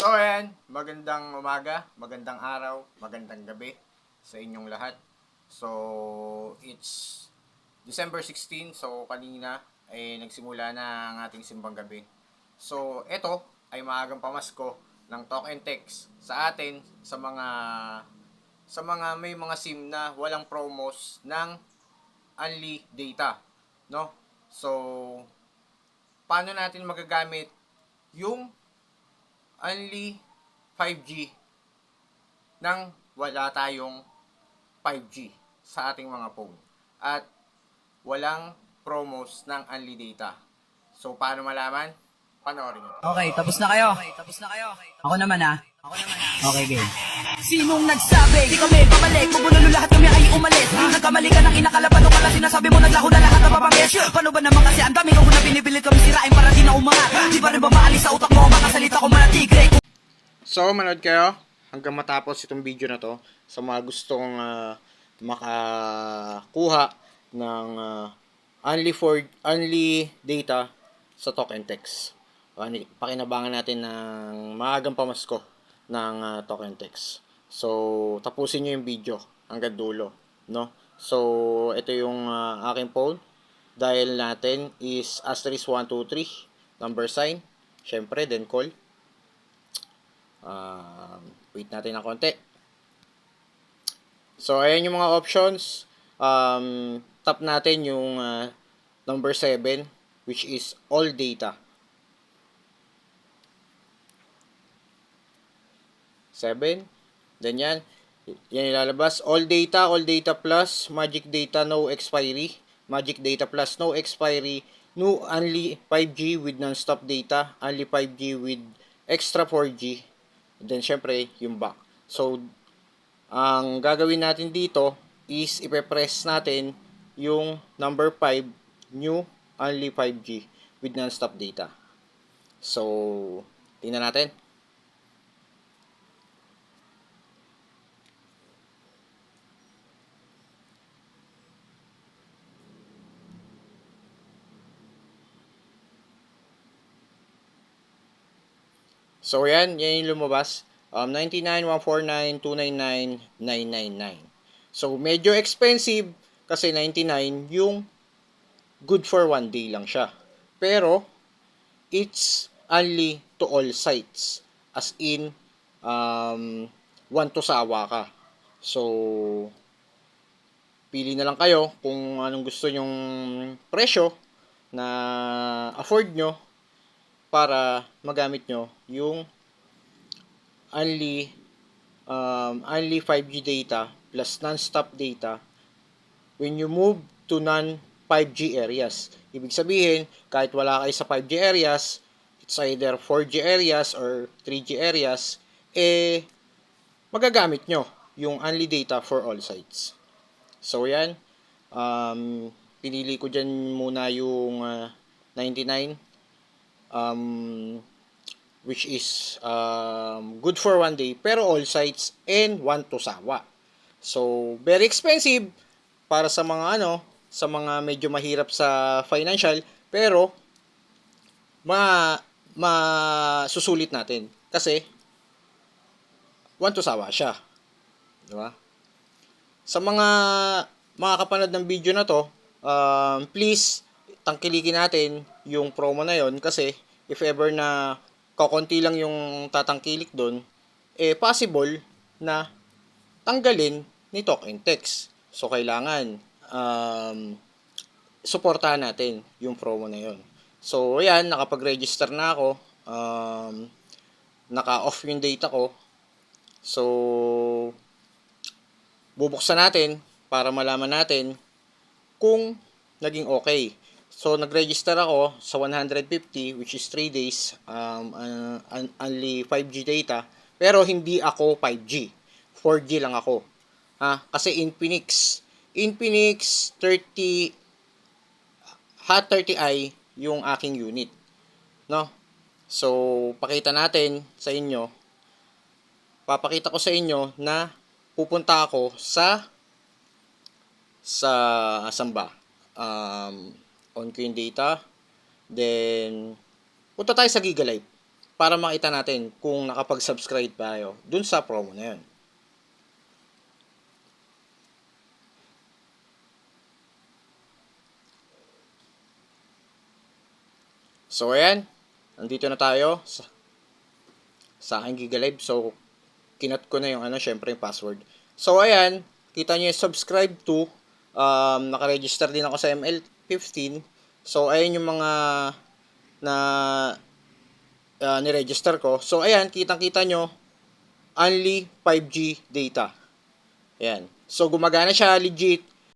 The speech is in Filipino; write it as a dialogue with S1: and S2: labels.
S1: So ayan, magandang umaga, magandang araw, magandang gabi sa inyong lahat. So it's December 16, so kanina ay nagsimula na ang ating simbang gabi. So eto ay maagang pamasko ng talk and text sa atin sa mga may mga SIM na walang promos ng only data, no? So paano natin magagamit yung only 5G nang wala tayong 5G sa ating mga phone at walang promos ng unli data. So, paano malaman? Panoorin nyo.
S2: Okay, tapos na kayo. Ako naman ah. Okay, game. Sinong nagsabi? Di kami pabalik. Pupunulo lahat kami ay umalis. Nagkamali ka ng inakalapan o pala sinasabi mo naglaho na lahat ng papangis. Paano ba naman kasi ang dami ko na binibilit kami sirain para di na umangat. Di pa rin ba maalis sa utak mo mga salita ko manatigre?
S1: So, manood kayo hanggang matapos itong video na to sa mga gustong makakuha ng only data sa talk and text. Pakinabangan natin ng maagang pamasko ng talk and text. So, tapusin nyo yung video hanggang dulo, no? So, ito yung aking phone. Dial natin is *123, number sign. Syempre, then call. Wait natin ng konti. So, ayan yung mga options. Tap natin yung number 7, which is all data. 7. Then yan ilalabas. All data plus, magic data, no expiry. Magic data plus, no expiry. No, only 5G with non-stop data. Only 5G with extra 4G. Then, syempre, yung back. So, ang gagawin natin dito is ipe-press natin yung number 5, new only 5G with non-stop data. So, tingnan natin. So, yan yung lumabas. 99,149,299,999. So, medyo expensive kasi 99 yung good for one day lang siya. Pero, it's only to all sites. As in, one to sawa ka. So, pili na lang kayo kung anong gusto nyong presyo na afford nyo para magamit nyo yung only 5G data plus non-stop data when you move to non-5G areas. Ibig sabihin, kahit wala kayo sa 5G areas, it's either 4G areas or 3G areas, magagamit nyo yung only data for all sites. So, yan. Pinili ko dyan muna yung 99. Which is good for one day, pero all sites and one to sawa. So, very expensive para sa mga sa mga medyo mahirap sa financial, pero masusulit natin kasi one to sawa siya. Di ba? Sa mga makakapanood ng video na to, please tangkilikin natin yung promo na yon kasi if ever na kakunti lang yung tatangkilik doon, possible na tanggalin ni Talk and Text. So, kailangan suportahan natin yung promo na yon. So, ayan, nakapag-register na ako. Naka-off yung data ko. So, bubuksan natin para malaman natin kung naging okay. So, nag-register ako sa 150, which is 3 days, only 5G data. Pero, hindi ako 5G. 4G lang ako. Kasi Infinix 30, Hot 30i yung aking unit. No? So, papakita ko sa inyo na pupunta ako sa asan ba? On ko yung data. Then, punta tayo sa Giga Live. para makita natin kung nakapag-subscribe tayo dun sa promo na yun. So, ayan. Nandito na tayo sa aking Giga Live. So, kinat ko na yung syempre yung password. So, ayan. Kita nyo yung subscribe to. Nakaregister din ako sa ML15. So, ayan yung mga na niregister ko. So, ayan. Kitang-kita nyo. Only 5G data. Ayan. So, gumagana siya legit.